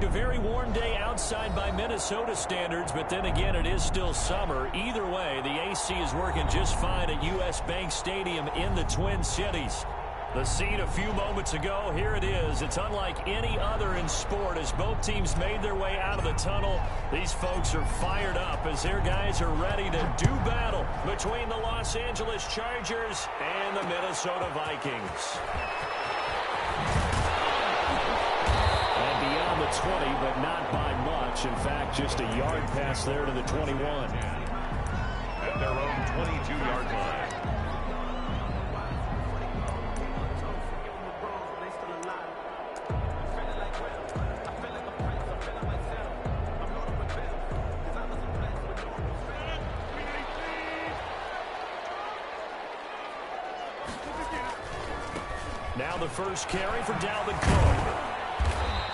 A very warm day outside by Minnesota standards, but then again, it is still summer. Either way, the AC is working just fine at U.S. Bank Stadium in the Twin Cities. The scene a few moments ago, here it is. It's unlike any other in sport as both teams made their way out of the tunnel. These folks are fired up as their guys are ready to do battle between the Los Angeles Chargers and the Minnesota Vikings. And beyond the 20, but not by much. In fact, just a yard pass there to the 21. At their own 22-yard line. Now the first carry for Dalvin Cook.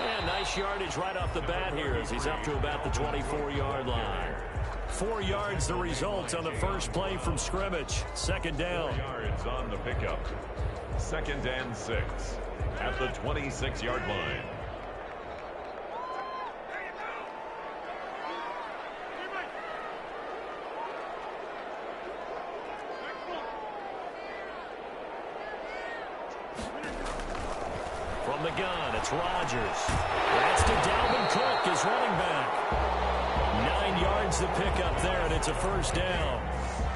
And nice yardage right off the bat here as he's up to about the 24-yard line. 4 yards the result on the first play from scrimmage. Second down. 4 yards on the pickup. 2nd and 6 at the 26-yard line. From the gun, it's Rodgers. That's to Dalvin Cook, his running back. 9 yards to pick up there, and it's a first down.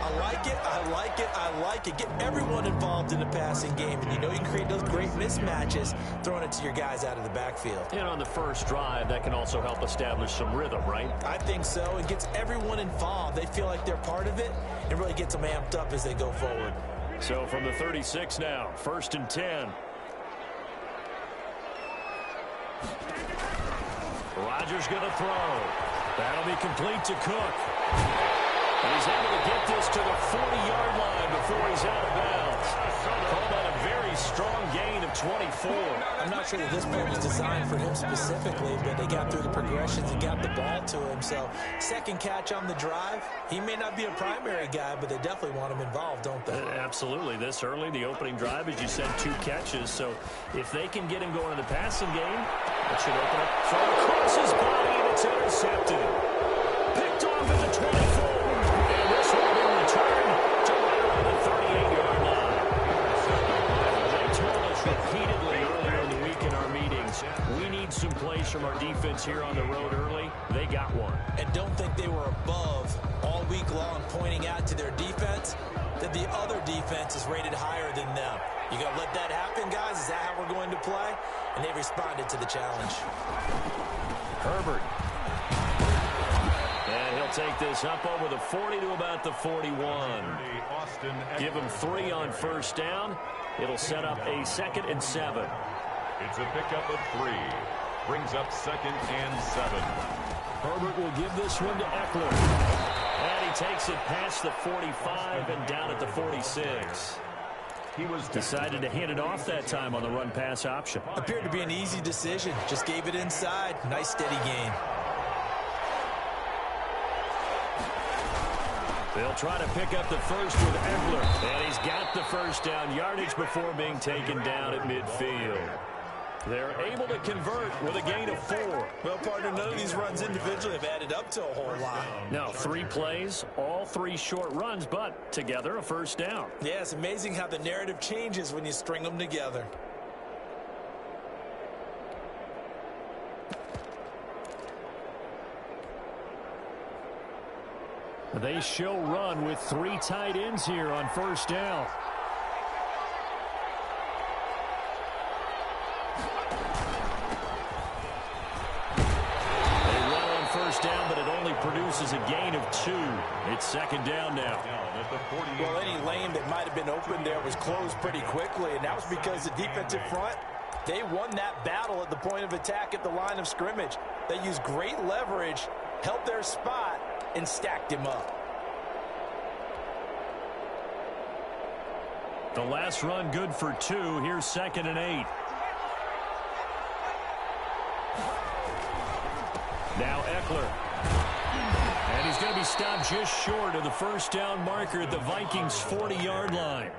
I like it, I like it, I like it. Get everyone involved in the passing game, and you know you can create those great mismatches throwing it to your guys out of the backfield. And on the first drive, that can also help establish some rhythm, right? I think so. It gets everyone involved. They feel like they're part of it and really gets them amped up as they go forward. So from the 36 now, 1st and 10. Rodgers going to throw. That'll be complete to Cook. And he's able to get this to the 40-yard line before he's out of bounds. Call that a very strong gain of 24. I'm not sure that this play was designed for him specifically, but they got through the progressions and got the ball to him. So second catch on the drive. He may not be a primary guy, but they definitely want him involved, don't they? Absolutely. This early, the opening drive, as you said, 2 catches. So if they can get him going in the passing game, that should open up. Throw across his body, and it's intercepted. Picked off at the 24. And this will be returned to right around the 38-yard line. They told us repeatedly earlier in the week in our meetings, we need some plays from our defense here on the road early. They got one. And don't think they were above all week long pointing out to their defense that the other defense is rated higher than them. You got to let that happen, guys? Is that how we're going to play? And they responded to the challenge. Herbert. And he'll take this up over the 40 to about the 41. Give him 3 on first down. It'll set up a 2nd and 7. It's a pickup of 3. Brings up 2nd and 7. Herbert will give this one to Eckler. And he takes it past the 45 and down at the 46. He was decided to hand it off that time on the run-pass option. Appeared to be an easy decision. Just gave it inside. Nice steady gain. They'll try to pick up the first with Eckler. And he's got the first down yardage before being taken down at midfield. They're able to convert with a gain of 4. Well, partner, none of these runs individually have added up to a whole lot. Now, 3 plays, all 3 short runs, but together a first down. Yeah, it's amazing how the narrative changes when you string them together. They show run with 3 tight ends here on first down. Down, but it only produces a gain of 2. It's 2nd down now. Well, any lane that might have been open there was closed pretty quickly, and that was because the defensive front, they won that battle at the point of attack at the line of scrimmage. They used great leverage, held their spot, and stacked him up. The last run good for 2. Here's 2nd and 8. Now Eckler. And he's going to be stopped just short of the first down marker at the Vikings' 40-yard line.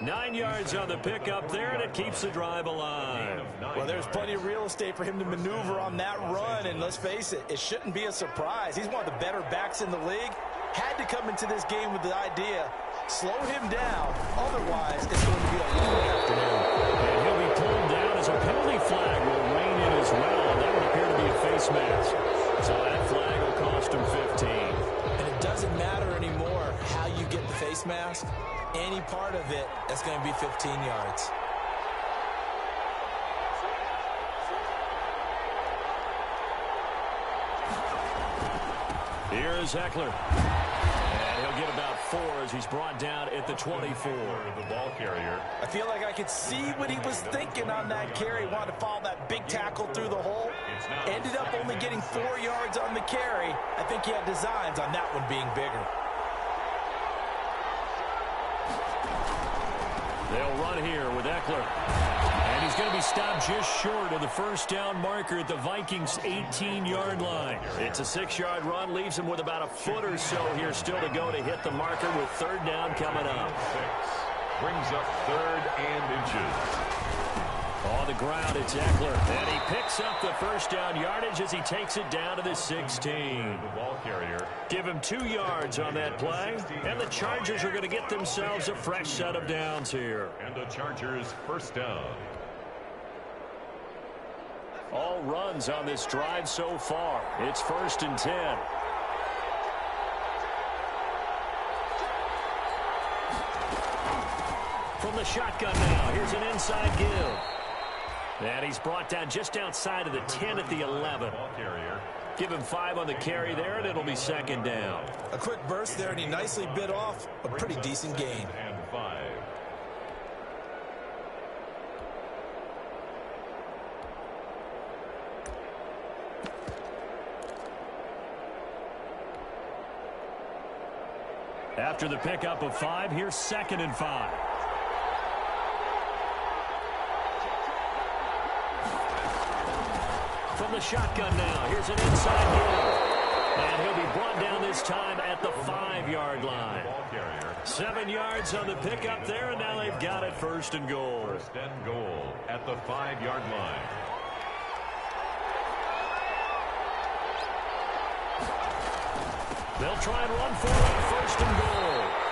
9 yards on the pickup there, and it keeps the drive alive. Well, there's plenty of real estate for him to maneuver on that run, and let's face it, it shouldn't be a surprise. He's one of the better backs in the league. Had to come into this game with the idea, slow him down, otherwise it's going to be a long afternoon. And he'll be pulled down as a penalty flag will rein in as well, and that would appear to be a face mask. So that flag will cost him 15. And it doesn't matter anymore how you get the face mask. Any part of it, that's going to be 15 yards. Here is Ekeler. And he'll get about 4 as he's brought down at the 24. The ball carrier. I feel like I could see what he was thinking on that carry. He wanted to follow that big tackle through the hole. Ended up only getting 4 yards on the carry. I think he had designs on that one being bigger. They'll run here with Ekeler. And he's going to be stopped just short of the first down marker at the Vikings' 18-yard line. It's a 6-yard run, leaves him with about a foot or so here still to go to hit the marker with third down coming up. 6 brings up 3rd and inches. On the ground, it's Ekeler. And he picks up the first down yardage as he takes it down to the 16. The ball carrier. Give him 2 yards on that play. And the Chargers are going to get themselves a fresh set of downs here. And the Chargers first down. All runs on this drive so far. It's 1st and 10. From the shotgun now, here's an inside give. And he's brought down just outside of the 10 at the 11. Give him 5 on the carry there, and it'll be 2nd down. A quick burst there, and he nicely bit off a pretty decent gain. And 5. After the pickup of 5, here's 2nd and 5. From the shotgun now, here's an inside give. And he'll be brought down this time at the 5-yard line. 7 yards on the pickup there, and now they've got it 1st and goal. 1st and goal at the 5-yard line. They'll try and run for it, 1st and goal.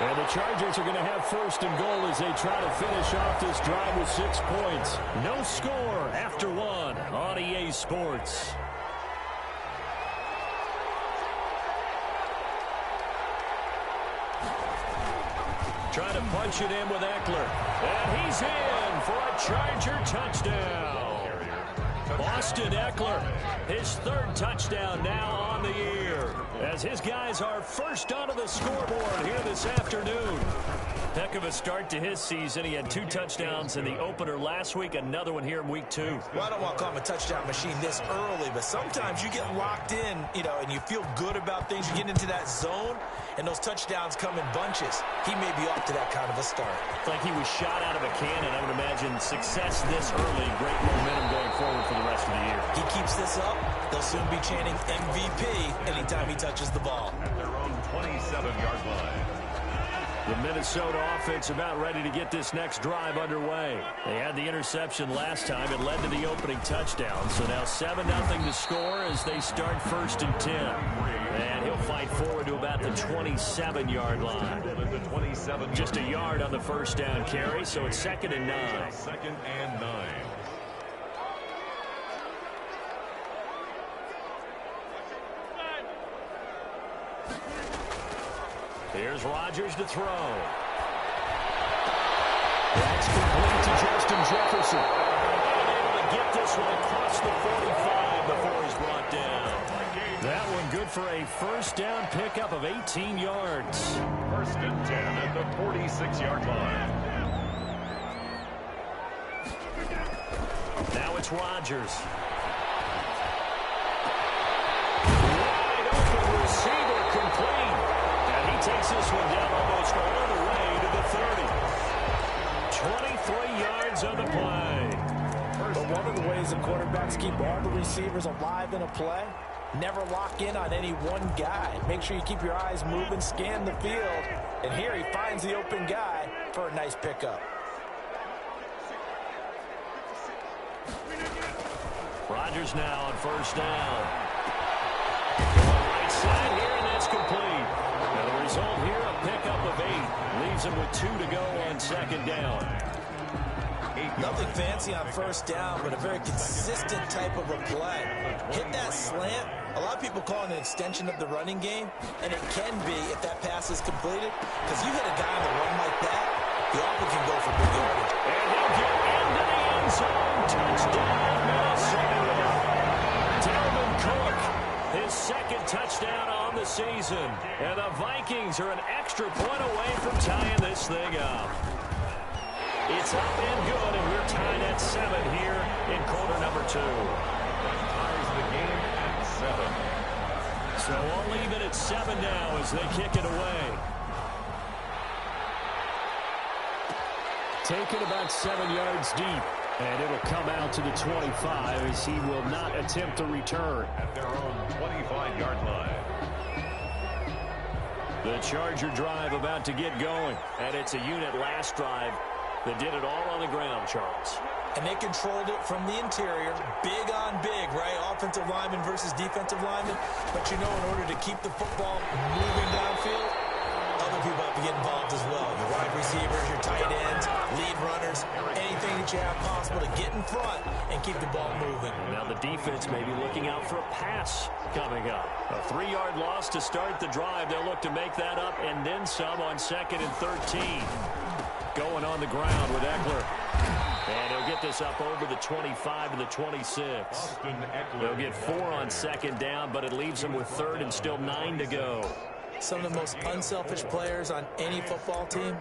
And the Chargers are going to have 1st and goal as they try to finish off this drive with 6 points. No score after 1 on EA Sports. Trying to punch it in with Ekeler. And he's in for a Charger touchdown. Austin Ekeler, his 3rd touchdown now on the year, as his guys are first onto the scoreboard here this afternoon. Heck of a start to his season. He had 2 touchdowns in the opener last week, another one here in week 2. Well, I don't want to call him a touchdown machine this early, but sometimes you get locked in, and you feel good about things. You get into that zone, and those touchdowns come in bunches. He may be off to that kind of a start. It's like he was shot out of a cannon. I would imagine success this early, great momentum going forward for the rest of the year. He keeps this up, they'll soon be chanting MVP anytime he touches the ball. At their own 27-yard line. The Minnesota offense about ready to get this next drive underway. They had the interception last time. It led to the opening touchdown. So now 7-0 to score as they start 1st and 10. And he'll fight forward to about the 27-yard line. Just a yard on the first down carry, so it's 2nd and 9. 2nd and 9. Here's Rodgers to throw. That's complete to Justin Jefferson. Able to get this one across the 45 before he's brought down. That one good for a first down pickup of 18 yards. 1st and 10 at the 46-yard line. Now it's Rodgers. Wide open receiver complete. And he takes this one down almost all the way to the 30. 23 yards on the play. But one of the ways the quarterbacks keep all the receivers alive in a play, never lock in on any one guy. Make sure you keep your eyes moving, scan the field. And here he finds the open guy for a nice pickup. Rodgers now on first down. Right side here, and that's complete. And the result here, a pickup of 8. Leaves him with 2 to go on second down. Nothing fancy on first down, but a very consistent type of a play. Hit that slant. A lot of people call it an extension of the running game, and it can be if that pass is completed, because you hit a guy on the run like that, the offer can go for big yardage. And he'll get into the end zone. Touchdown, Minnesota. Dalvin Cook, his second touchdown on the season. And the Vikings are an extra point away from tying this thing up. It's up and good, and we're tied at 7 here in quarter number 2. Ties the game at 7. So all even at 7 now as they kick it away. Taken about 7 yards deep, and it'll come out to the 25 as he will not attempt to return. At their own 25-yard line. The Charger drive about to get going, and it's a unit last drive that did it all on the ground, Charles. And they controlled it from the interior. Big on big, right? Offensive lineman versus defensive lineman. But you know, in order to keep the football moving downfield, other people have to get involved as well. Your wide receivers, your tight ends, lead runners, anything that you have possible to get in front and keep the ball moving. Now the defense may be looking out for a pass coming up. A 3-yard loss to start the drive. They'll look to make that up and then some on 2nd and 13. Going on the ground with Eckler. And he'll get this up over the 25 to the 26. They'll get 4 on 2nd down, but it leaves them with 3rd and still 9 to go. Some of the most unselfish players on any football team,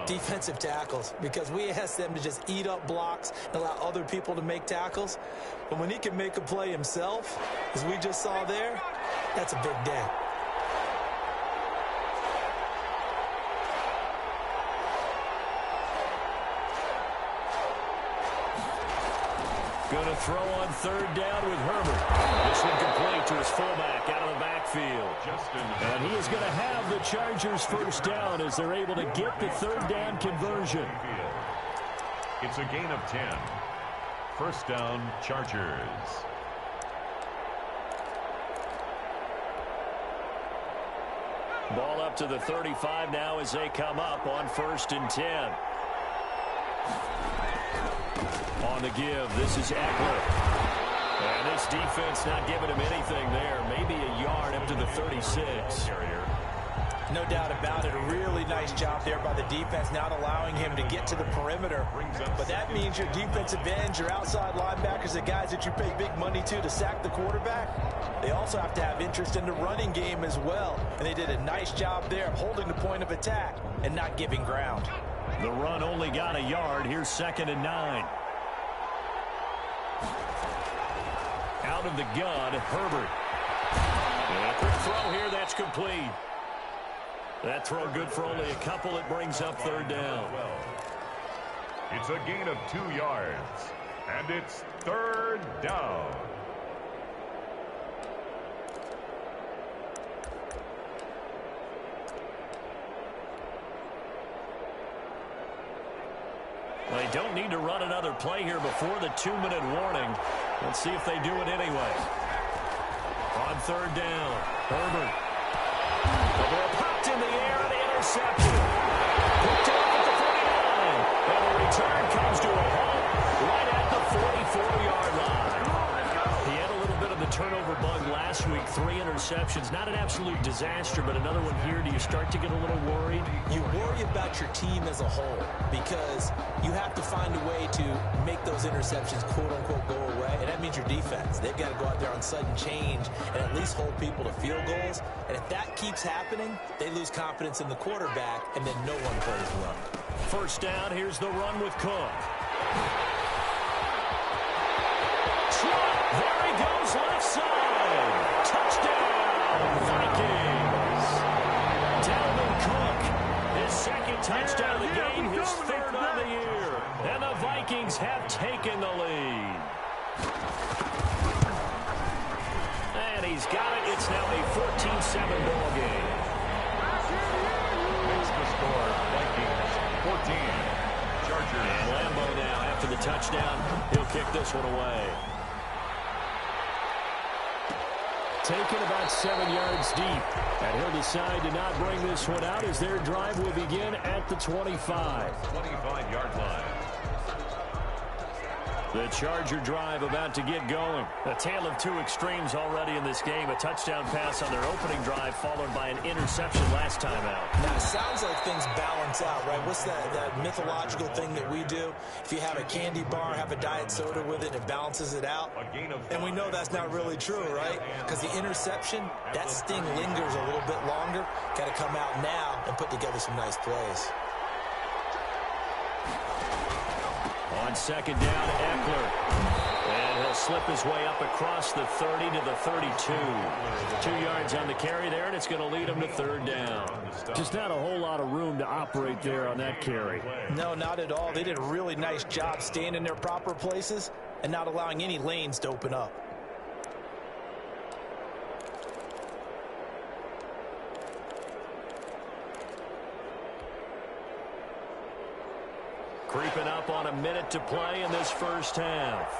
defensive tackles, because we ask them to just eat up blocks and allow other people to make tackles. But when he can make a play himself, as we just saw there, that's a big day. Going to throw on 3rd down with Herbert. This one complete to his fullback out of the backfield. And he is going to have the Chargers first down as they're able to get the 3rd down conversion. It's a gain of 10. First down, Chargers. Ball up to the 35 now as they come up on 1st and 10. On the give, this is Eckler. And this defense not giving him anything there. Maybe a yard up to the 36. No doubt about it. A really nice job there by the defense, not allowing him to get to the perimeter. But that means your defensive ends, your outside linebackers, the guys that you pay big money to sack the quarterback, they also have to have interest in the running game as well. And they did a nice job there of holding the point of attack and not giving ground. The run only got a yard. Here's 2nd and 9. Out of the gun, Herbert. And a quick throw here, that's complete. That throw good for only a couple. It brings up 3rd down. It's a gain of 2 yards, and it's 3rd down. They don't need to run another play here before the 2-minute warning. Let's see if they do it anyway. On 3rd down, Herbert. The ball popped in the air, and the interception. Picked off at the 49. And the return comes to a halt right at the 44-yard line. He had a little bit of the turnover bug last week. 3 interceptions. Not an absolute disaster, but another one here. Do you start to get a little worried? You worry about your team as a whole because you have to find a way to make those interceptions quote-unquote go away, and that means your defense. They've got to go out there on sudden change and at least hold people to field goals, and if that keeps happening, they lose confidence in the quarterback, and then no one plays run. First down, here's the run with Cook. There he goes, left side. Touchdown, Vikings. Dalvin Cook, his 2nd touchdown of the game, his 3rd on the year. And the Vikings have taken the lead. And he's got it. It's now a 14-7 ball game. Makes the score, Vikings 14. Chargers. And Lambeau now after the touchdown. He'll kick this one away. taken about 7 yards deep. And he'll decide to not bring this one out as their drive will begin at the 25. 25-yard line. The Charger drive about to get going. A tale of two extremes already in this game. A touchdown pass on their opening drive followed by an interception last time out. Now, it sounds like things balance out, right? What's that mythological thing that we do? If you have a candy bar, have a diet soda with it, it balances it out. And we know that's not really true, right? Because the interception, that sting lingers a little bit longer. Got to come out now and put together some nice plays. On second down, Eckler. And he'll slip his way up across the 30 to the 32. 2 yards on the carry there, and it's going to lead him to third down. Just not a whole lot of room to operate there on that carry. No, not at all. They did a really nice job staying in their proper places and not allowing any lanes to open up. Creeping up on a minute to play in this first half.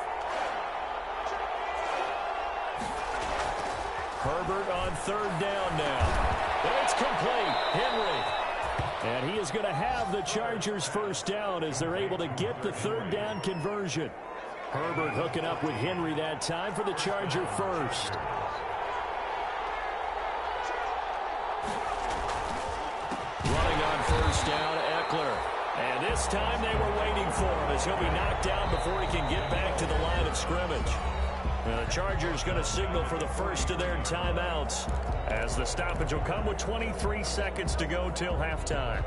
Herbert on third down now. And it's complete. Henry. And he is going to have the Chargers first down as they're able to get the third down conversion. Herbert hooking up with Henry that time for the Charger first. Running on first down, Eckler. And this time they were waiting for him as he'll be knocked down before he can get back to the line of scrimmage. The Chargers going to signal for the first of their timeouts as the stoppage will come with 23 seconds to go till halftime.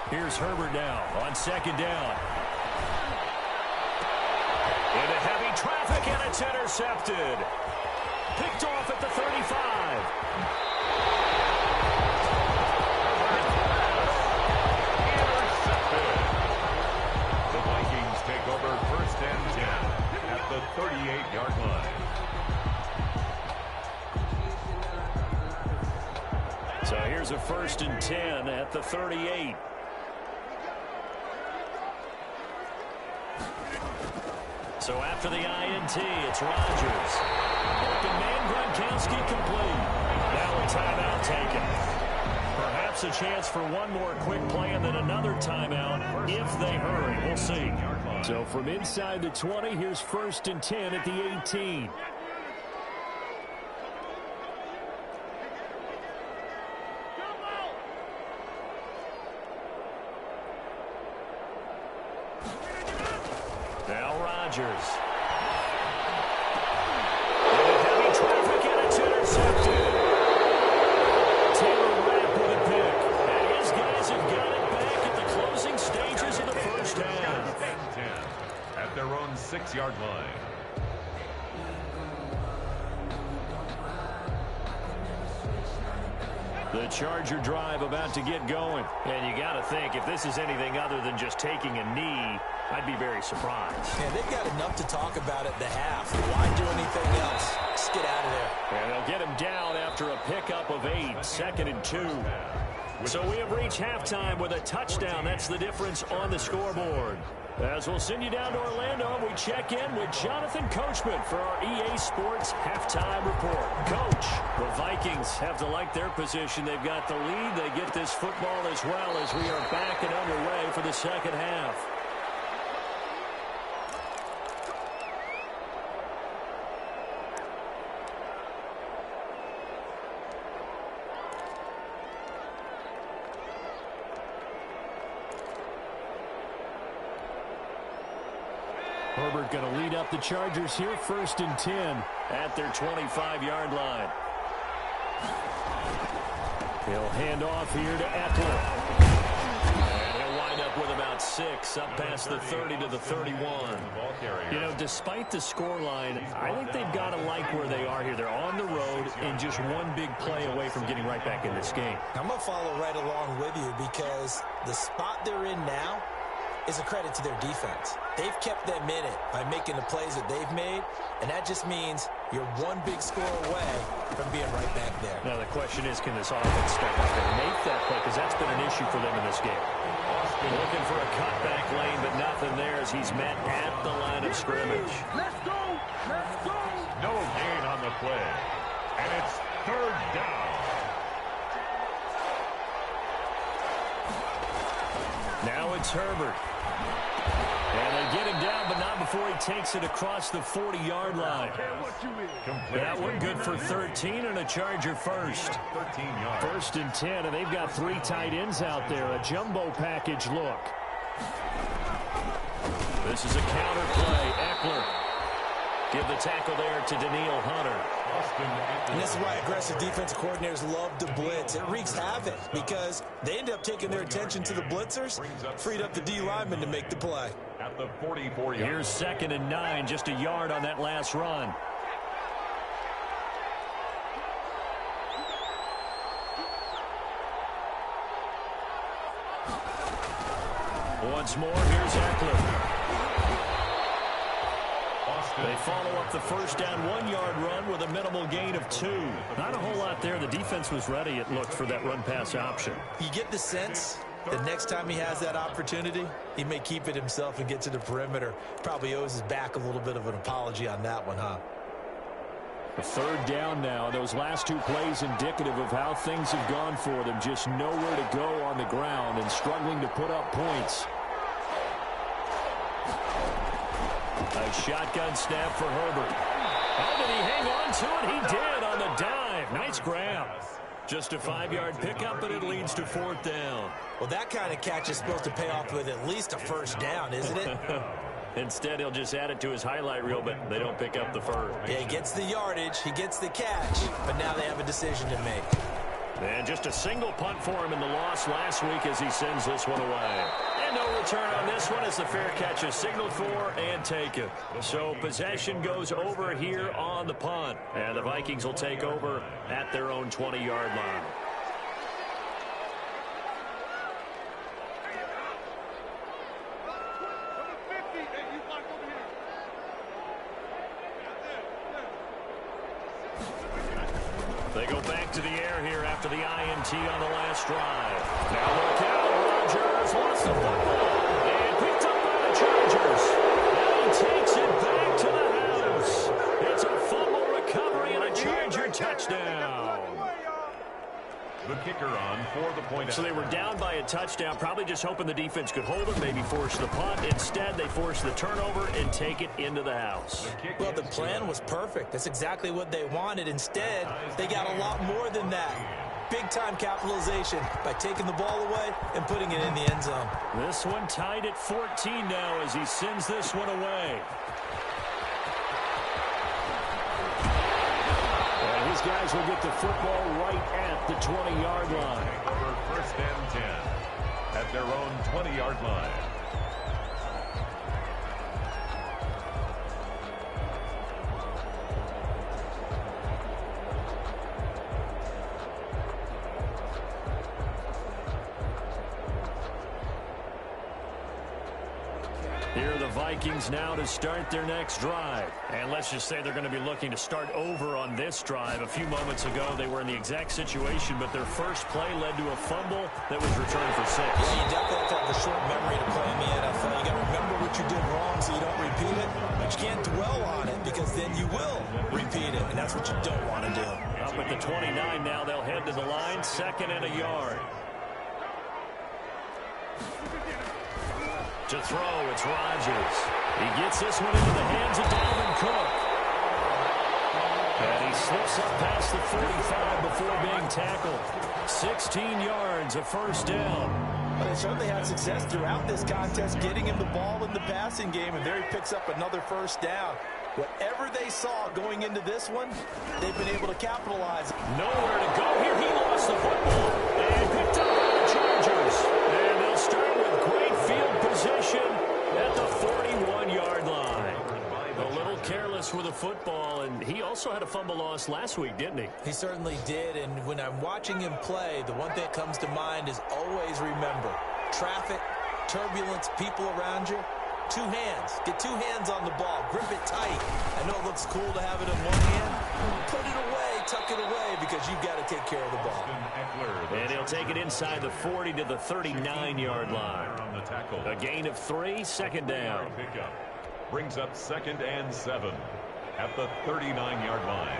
Here's Herbert now on second down. Into heavy traffic, and it's intercepted. Picked off at the 35. Intercepted. The Vikings take over first and 10 at the 38-yard line. So here's a first and 10 at the 38. So after the INT, it's Rodgers. Open man, Gronkowski complete. Now a timeout taken. Perhaps a chance for one more quick play and then another timeout if they hurry. We'll see. So from inside the 20, here's first and 10 at the 18. Now Rodgers. Into heavy traffic, and it's intercepted. Taylor Rapp with a pick. And his guys have got it back at the closing stages of the first half. 10 at their own 6-yard line. The Charger drive about to get going. And you got to think, if this is anything other than just taking a knee, I'd be very surprised. Yeah, they've got enough to talk about at the half. Why do anything else? Just get out of there. And they'll get him down after a pickup of 8, 2nd and 2. So we have reached halftime with a touchdown. That's the difference on the scoreboard. As we'll send you down to Orlando, we check in with Jonathan Coachman for our EA Sports Halftime Report. Coach, the Vikings have to like their position. They've got the lead. They get this football as well as we are back and underway for the second half. Herbert going to lead up the Chargers here, first and 10 at their 25-yard line. He'll hand off here to Eckler. And he'll wind up with about 6 up past the 30 to the 31. You know, despite the scoreline, I think they've got to like where they are here. They're on the road and just one big play away from getting right back in this game. I'm going to follow right along with you because the spot they're in now is a credit to their defense. They've kept them in it by making the plays that they've made, and that just means You're one big score away from being right back there. Now the question is, can this offense step up and make that play? Because that's been an issue for them in this game. Looking for a cutback lane, but nothing there as he's met at the line of scrimmage. Let's go! Let's go! No gain on the play. And it's third down. Now it's Herbert. And they get him down, but not before he takes it across the 40-yard line. That one good for 13 and a Charger first. 13 yards. First and 10, and they've got 3 tight ends out there. A jumbo package look. This is a counter play. Eckler. Give the tackle there to Danielle Hunter. And this is why aggressive defensive coordinators love to blitz. It wreaks havoc because they end up taking their attention to the blitzers, freed up the D lineman to make the play. At the 44 yard. Here's 2nd and 9, just a yard on that last run. Once more, here's Eckler. They follow up the first down 1-yard run with a minimal gain of 2. Not a whole lot there. The defense was ready, it looked, for that run-pass option. You get the sense that next time he has that opportunity, he may keep it himself and get to the perimeter. Probably owes his back a little bit of an apology on that one, huh? A third down now. Those last 2 plays indicative of how things have gone for them. Just nowhere to go on the ground and struggling to put up points. A shotgun snap for Herbert. Oh, did he hang on to it? He did on the dive. Nice grab. Just a 5-yard pickup, but it leads to 4th down. Well, that kind of catch is supposed to pay off with at least a first down, isn't it? Instead, he'll just add it to his highlight reel, but they don't pick up the first. Yeah, he gets the yardage, he gets the catch, but now they have a decision to make. And just a single punt for him in the loss last week as he sends this one away. And no return on this one as the fair catch is signaled for and taken. So possession goes over here on the punt. And the Vikings will take over at their own 20-yard line. They go back to the air here after the INT on the last drive. Now look out, Rodgers lost the football and picked up by the Chargers. And he takes it back to the house. It's a fumble recovery and a Charger touchdown. The kicker on for the point. So they were down by a touchdown, probably just hoping the defense could hold it, maybe force the punt. Instead, they force the turnover and take it into the house. Well, the plan was perfect. That's exactly what they wanted. Instead, they got a lot more than that. Big-time capitalization by taking the ball away and putting it in the end zone. This one tied at 14 now as he sends this one away. And his guys will get the football right at the 20-yard line. Over 1st and 10 at their own 20-yard line. Here are the Vikings now to start their next drive. And let's just say they're going to be looking to start over on this drive. A few moments ago, they were in the exact situation, but their first play led to a fumble that was returned for 6. Yeah, you definitely have to have a short memory to play in the NFL. You got to remember what you did wrong so you don't repeat it. But you can't dwell on it because then you will repeat it, and that's what you don't want to do. Up at the 29 now, they'll head to the line, 2nd and a yard. To throw, it's Rodgers. He gets this one into the hands of Dalvin Cook. And he slips up past the 45 before being tackled. 16 yards, a first down. But they certainly had success throughout this contest, getting him the ball in the passing game, and there he picks up another first down. Whatever they saw going into this one, they've been able to capitalize. Nowhere to go here. He lost the football and picked up by the Chargers. And they'll start with great field position at the 41-yard line. A little careless with the football, and he also had a fumble loss last week, didn't he? He certainly did, and when I'm watching him play, the one thing that comes to mind is always remember, traffic, turbulence, people around you, two hands. Get two hands on the ball. Grip it tight. I know it looks cool to have it in one hand. Put it away, tuck it away, because you've got to take care of the ball. And he'll take it inside the 40 to the 39-yard line. A gain of 3, second down. Brings up 2nd and 7 at the 39-yard line.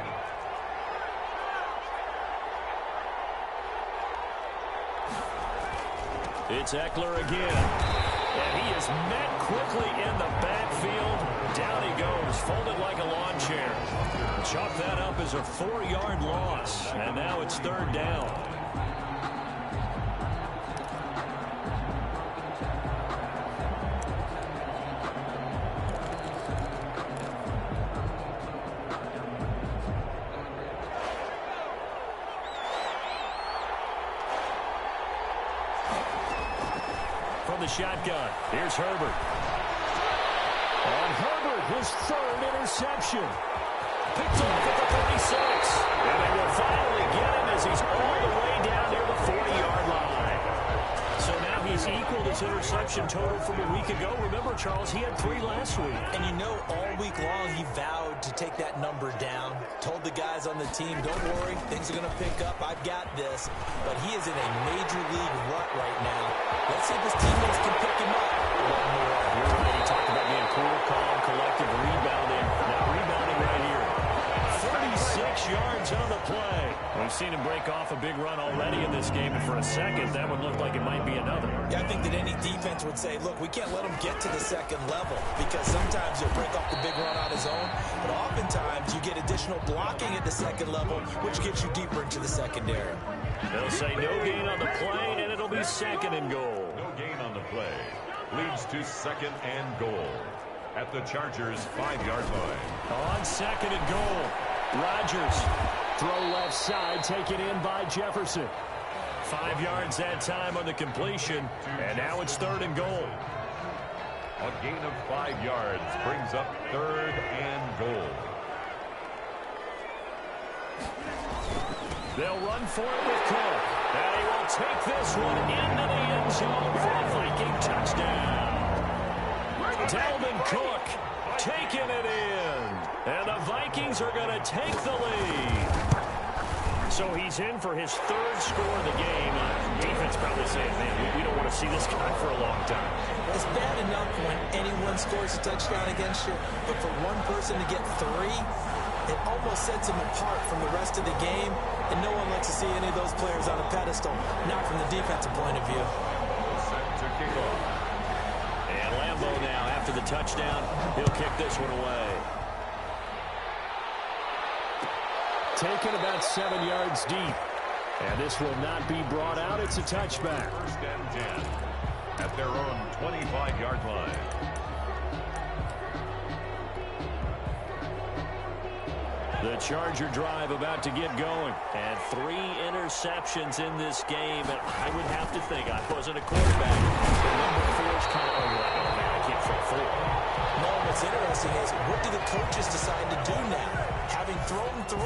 It's Eckler again. And he is met quickly in the backfield. Down he goes, folded like a lawn chair. Chalk that up as a 4-yard loss. And now it's 3rd down. The shotgun. Here's Herbert. And Herbert, his 3rd interception. Picked off at the 36. And they will finally get him as he's all the way down near the 40-yard line. So now he's equaled his interception total from a week ago. Remember, Charles, he had 3 last week. And you know, all week long he vowed to take that number down. Told the guys on the team, don't worry, things are going to pick up. I've got this. But he is in a major league rut right now. Let's see if his teammates can pick him up. You're right. He talked about being cool, calm, collective, rebounding. Now rebounding right here. 36 yards on the play. We've seen him break off a big run already in this game, and for a second, that would look like it might be another. Yeah, I think that any defense would say, look, we can't let him get to the 2nd level, because sometimes he'll break off the big run on his own, but oftentimes you get additional blocking at the 2nd level, which gets you deeper into the secondary. They'll say no gain on the play, and it'll be 2nd and goal. No gain on the play. Leads to 2nd and goal at the Chargers' 5-yard line. On 2nd and goal, Rodgers. Throw left side, taken in by Jefferson. 5 yards that time on the completion, and now it's 3rd and goal. A gain of 5 yards brings up 3rd and goal. They'll run for it with Cook. And he will take this one into the end zone for a Viking touchdown. Dalvin Cook taking it in. And the Vikings are going to take the lead. So he's in for his 3rd score of the game. Defense probably saying, man, we don't want to see this guy for a long time. It's bad enough when anyone scores a touchdown against you, but for one person to get 3, it almost sets him apart from the rest of the game, and no one likes to see any of those players on a pedestal, not from the defensive point of view. Set to kick off. And Lambo now, after the touchdown, he'll kick this one away. Taken about 7 yards deep. And this will not be brought out. It's a touchback. 1st and 10 at their own 25-yard line. The Charger drive about to get going. And 3 interceptions in this game. And I would have to think, I wasn't a quarterback. The number 4 is kind of, oh, man, I can't throw 4. No, what's interesting is, what do the coaches decide to do now? Having thrown 3,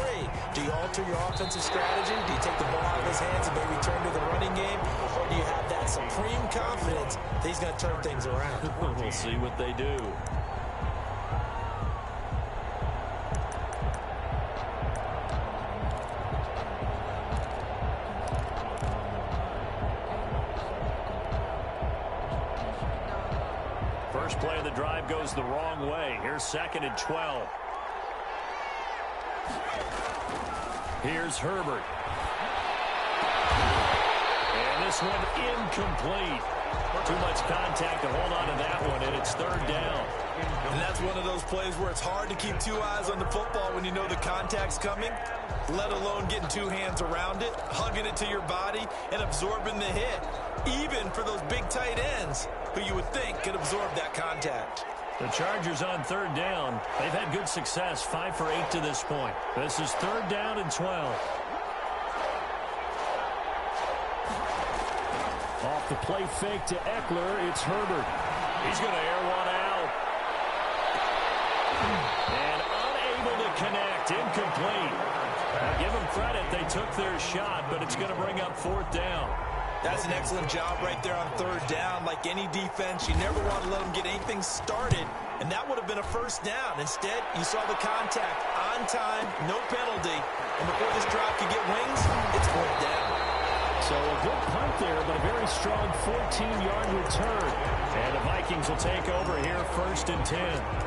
do you alter your offensive strategy? Do you take the ball out of his hands and maybe turn to the running game? Or do you have that supreme confidence that he's going to turn things around? We'll see what they do. First play of the drive goes the wrong way. Here's 2nd and 12. Here's Herbert. And this one incomplete. Too much contact to hold on to that one, and it's 3rd down. And that's one of those plays where it's hard to keep 2 eyes on the football when you know the contact's coming, let alone getting 2 hands around it, hugging it to your body, and absorbing the hit. Even for those big tight ends who you would think could absorb that contact. The Chargers on 3rd down. They've had good success, 5 for 8 to this point. This is 3rd down and 12. Off the play fake to Eckler, it's Herbert. He's going to air one out. And unable to connect, incomplete. Now give them credit, they took their shot, but it's going to bring up 4th down. That's an excellent job right there on third down. Like any defense, you never want to let them get anything started, and that would have been a first down. Instead, you saw the contact on time, no penalty, and before this drive could get wings, it's fourth down. So a good punt there, but a very strong 14-yard return. And the Vikings will take over here, 1st and 10.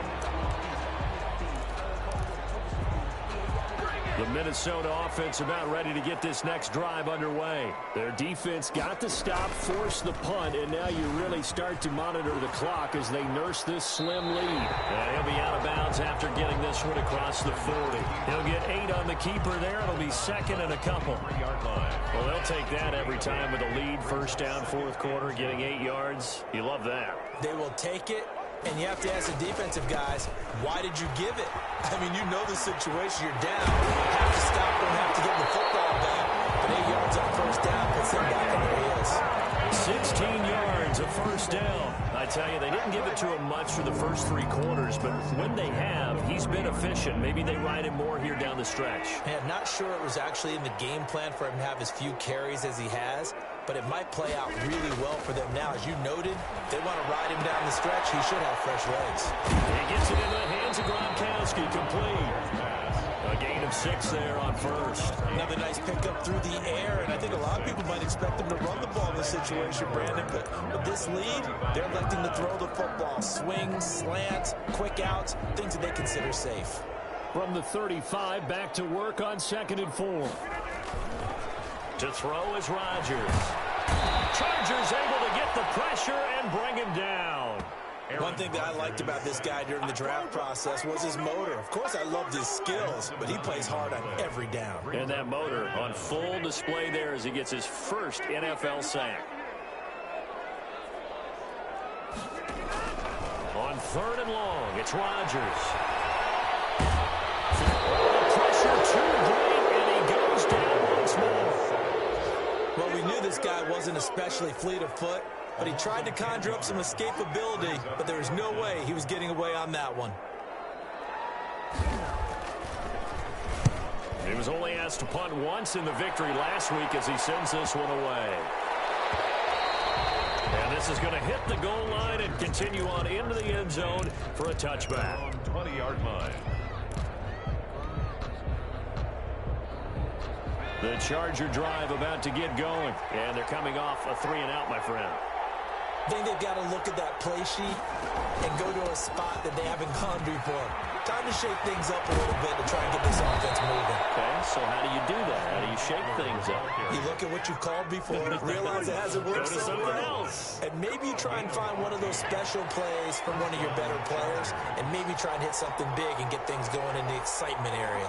The Minnesota offense about ready to get this next drive underway. Their defense got the stop, forced the punt, and now you really start to monitor the clock as they nurse this slim lead. And he'll be out of bounds after getting this one across the 40. He'll get 8 on the keeper there. It'll be 2nd and a couple. Well, they'll take that every time with a lead. 1st down, 4th quarter, getting 8 yards. You love that. They will take it. And you have to ask the defensive guys, why did you give it? I mean, you know the situation. You're down. You have to stop. Don't have to get the football back. But 8 yards on 1st down puts them back on their heels. 16 yards of 1st down. I tell you, they didn't give it to him much for the first 3 quarters, but when they have, he's been efficient. Maybe they ride him more here down the stretch. Man, not sure it was actually in the game plan for him to have as few carries as he has, but it might play out really well for them now. As you noted, they want to ride him down the stretch. He should have fresh legs. He gets it into the hands of Gronkowski, complete. A gain of 6 there on 1st. Another nice pickup through the air, and I think a lot of people might expect him to run the ball in this situation, Brandon, but with this lead, they're electing to throw the football. Swings, slants, quick outs, things that they consider safe. From the 35, back to work on 2nd and 4. To throw is Rodgers. Chargers able to get the pressure and bring him down. One thing that I liked about this guy during the draft process was his motor. Of course, I loved his skills, but he plays hard on every down. And that motor on full display there as he gets his first NFL sack. On 3rd and long, it's Rodgers. Pressure too great, and he goes down once more. Well, we knew this guy wasn't especially fleet of foot, but he tried to conjure up some escapability, but there was no way he was getting away on that one. He was only asked to punt once in the victory last week as he sends this one away. And this is going to hit the goal line and continue on into the end zone for a touchback. On 20-yard line. The Charger drive about to get going, and they're coming off a 3-and-out, my friend. I think they've got to look at that play sheet and go to a spot that they haven't gone before. Time to shake things up a little bit to try and get this offense moving. Okay, so how do you do that? How do you shake things up? You look at what you've called before, realize it hasn't worked Go to so something well, else. and maybe you try and find one of those special plays from one of your better players, and maybe try and hit something big and get things going in the excitement area.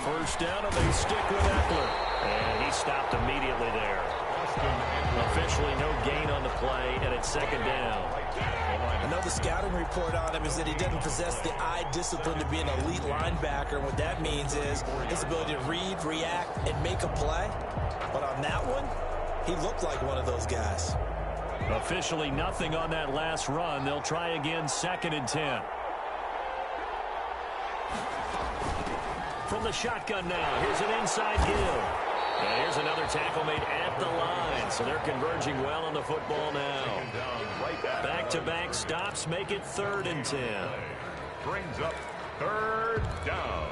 1st down, and they stick with Eckler. And he stopped immediately there. Officially no gain on the play, and it's 2nd down. I know the scouting report on him is that he doesn't possess the eye discipline to be an elite linebacker. What that means is his ability to read, react, and make a play. But on that one, he looked like one of those guys. Officially nothing on that last run. They'll try again, 2nd and 10. From the shotgun now, here's an inside give. And here's another tackle made at the line. So they're converging well on the football now. Back-to-back stops make it 3rd and 10. Brings up 3rd down.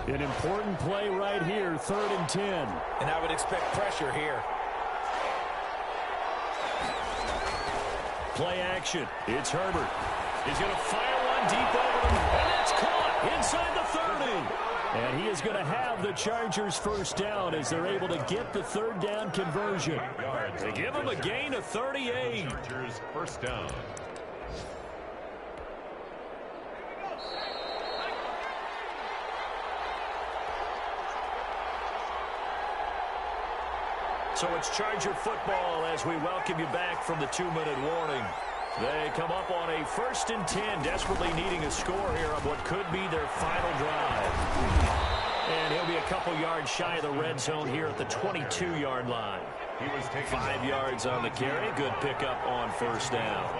An important play right here, 3rd and 10. And I would expect pressure here. Play action. It's Herbert. He's going to fire one deep over him, and it's caught inside the 30. And he is going to have the Chargers 1st down as they're able to get the 3rd down conversion. They give him a gain of 38. Chargers 1st down. So it's Charger football as we welcome you back from the 2-minute warning. They come up on a 1st and 10, desperately needing a score here on what could be their final drive. And he'll be a couple yards shy of the red zone here at the 22-yard line. He was taken 5 yards on the carry. Good pickup on 1st down.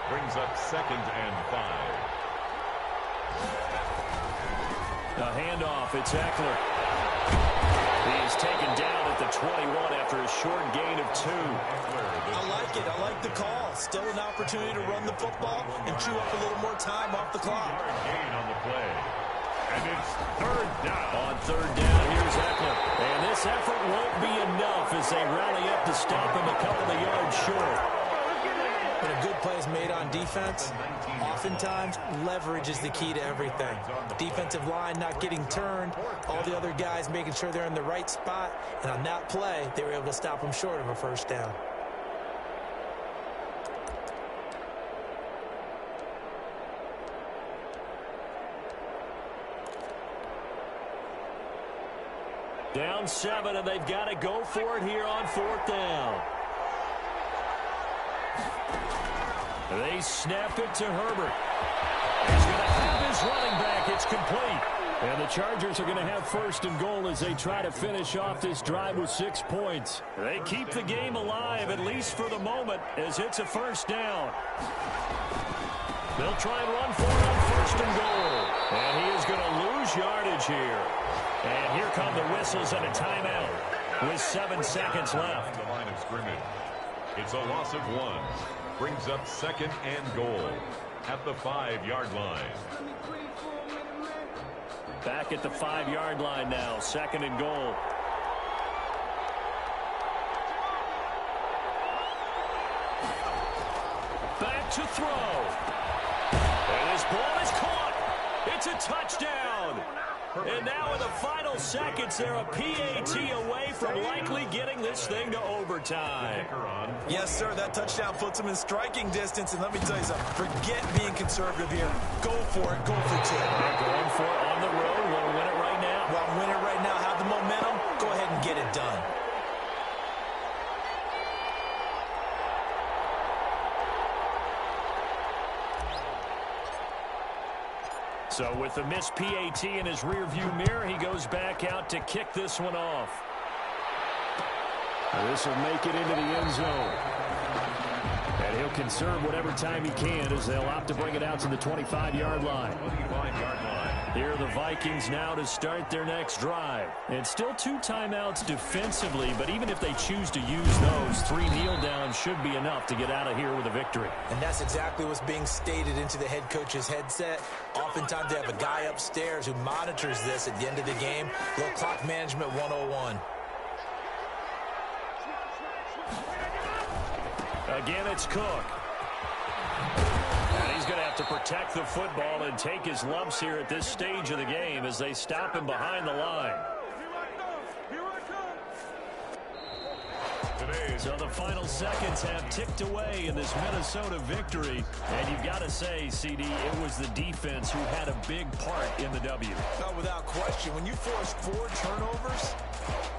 Brings up 2nd and 5. A handoff. It's Eckler. He is taken down at the 21 after a short gain of 2. I like it. I like the call. Still an opportunity to run the football and chew up a little more time off the clock. Gain on the play. And it's 3rd down. On 3rd down, here's Eckler. And this effort won't be enough as they rally up to stop him a couple of yards short. When a good play is made on defense, oftentimes leverage is the key to everything. Defensive line not getting turned, all the other guys making sure they're in the right spot, and on that play, they were able to stop him short of a 1st down. Down 7, and they've got to go for it here on 4th down. They snap it to Herbert. He's going to have his running back. It's complete. And the Chargers are going to have 1st and goal as they try to finish off this drive with 6 points. They keep the game alive, at least for the moment, as it's a 1st down. They'll try and run for it on 1st and goal. And he is going to lose yardage here. And here come the whistles and a timeout with 7 seconds left. The line of scrimmage. It's a loss of 1. Brings up 2nd and goal at the 5-yard line. Back at the 5-yard line now, 2nd and goal. Back to throw. And his ball is caught. It's a touchdown. And now in the final seconds, they're a PAT away from likely getting this thing to overtime. Yes, sir, that touchdown puts them in striking distance. And let me tell you something, forget being conservative here. Go for it, go for 2. They're going for it on the road. Want to win it right now. Want to win it right now, have the momentum, go ahead and get it done. So with the missed PAT in his rearview mirror, he goes back out to kick this one off. This will make it into the end zone. And he'll conserve whatever time he can as they'll opt to bring it out to the 25-yard line. 25-yard line. Here are the Vikings now to start their next drive. And still 2 timeouts defensively, but even if they choose to use those, 3 kneel downs should be enough to get out of here with a victory. And that's exactly what's being stated into the head coach's headset. Oftentimes they have a guy upstairs who monitors this at the end of the game. Little clock management 101. Again, it's Cook. And he's going to have to protect the football and take his lumps here at this stage of the game as they stop him behind the line. So the final seconds have ticked away in this Minnesota victory. And you've got to say, CD, it was the defense who had a big part in the W. No, without question. When you force 4 turnovers,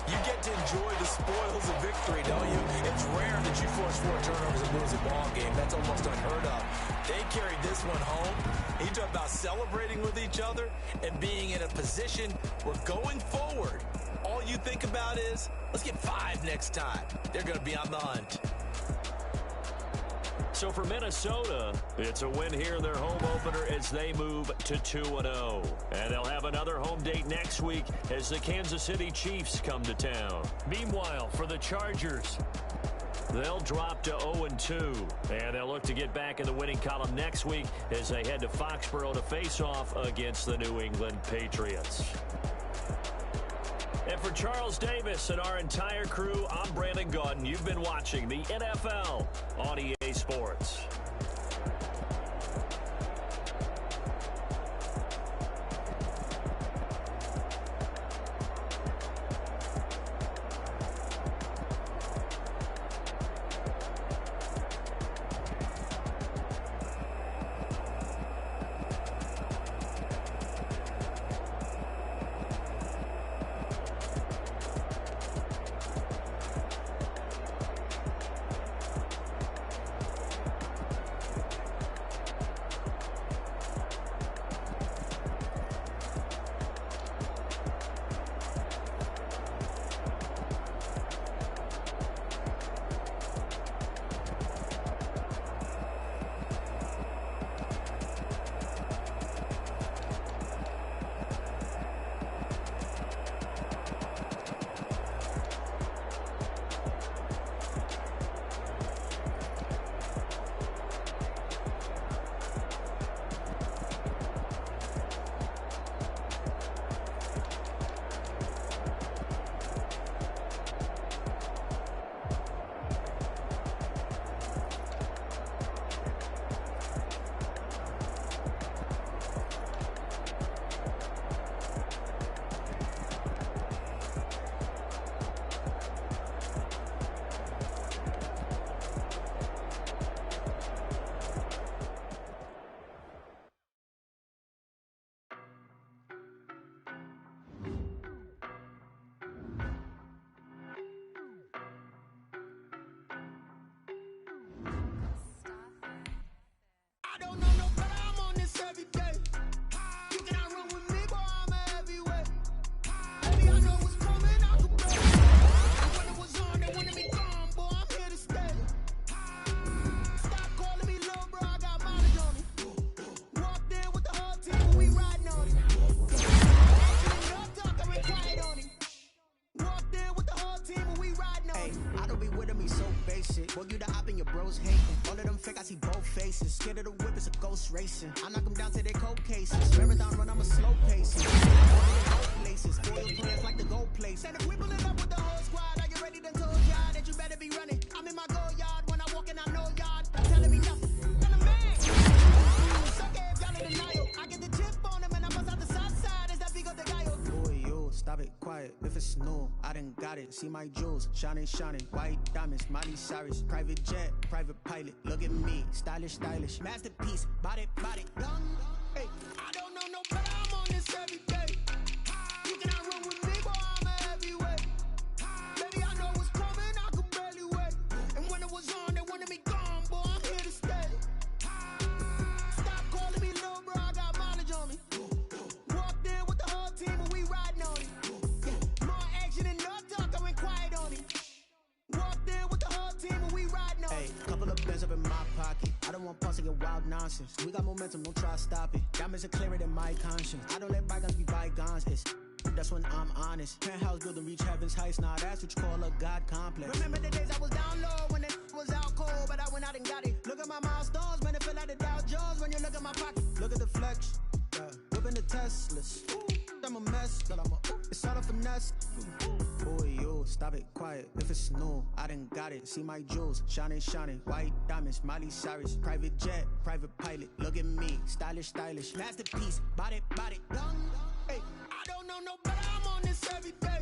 you get to enjoy the spoils of victory, don't you? It's rare that you force 4 turnovers and lose a ball game. That's almost unheard of. They carried this one home. You talk about celebrating with each other and being in a position where going forward, all you think about is, let's get 5 next time. They're going to be on the hunt. So for Minnesota, it's a win here in their home opener as they move to 2-0. And they'll have another home date next week as the Kansas City Chiefs come to town. Meanwhile, for the Chargers, they'll drop to 0-2. And they'll look to get back in the winning column next week as they head to Foxborough to face off against the New England Patriots. And for Charles Davis and our entire crew, I'm Brandon Gaudin. You've been watching the NFL on EA Sports. scared of the whip, it's a ghost racing. I knock them down to their cold cases. Marathon run, I'm a slow pace. Places, foil plans like the gold place. And if we pull it up with the whole squad, are you ready to told y'all that you better be running? I'm in my go yard, when I walk in, I know y'all telling me nothing. And a man, suck it if y'all in denial. I get the chip on him and I bust out the south side. Is that Vigo de Gallo? Boy, yo, stop it, quiet. If it's new, I done got it. See my jewels, shining, shining. White diamonds, Miley Cyrus. Private jet, private pilot. Look at me, stylish, stylish. Masterpiece, body, body. Young, hey, I don't know no better. I'm on this every day. You cannot run with me, boy, I'm a heavyweight. Baby, I know what's coming, I could barely wait. And when it was on, they wanted me gone, boy, I'm here to stay. Stop calling me little bro, I got mileage on me. Walked in with the whole team and we riding on it. Yeah, more action and no talk, I went quiet on it. Walked in with the whole team and we riding on it. Hey, couple of bands up in my pocket. I don't want pause to get wild nonsense. We got momentum, don't try to stop it. Diamonds are clearer than my conscience. I don't let bygones be bygones, that's when I'm honest. Penthouse building reach heaven's heights. Nah, that's what you call a God complex. Remember the days I was down low when it was out cold, but I went out and got it. Look at my milestones, man, it feel like the Dow Jones when you look at my pocket. Look at the flex, whipping the Teslas. I'm a mess, but it's all a finesse. Boy, yo, stop it, quiet. If it's new, I done got it. See my jewels, shining, shining. White diamonds, Miley Cyrus. Private jet, private pilot. Look at me, stylish, stylish. Masterpiece, body, body. Young, hey, I don't know no better. I'm on this every day.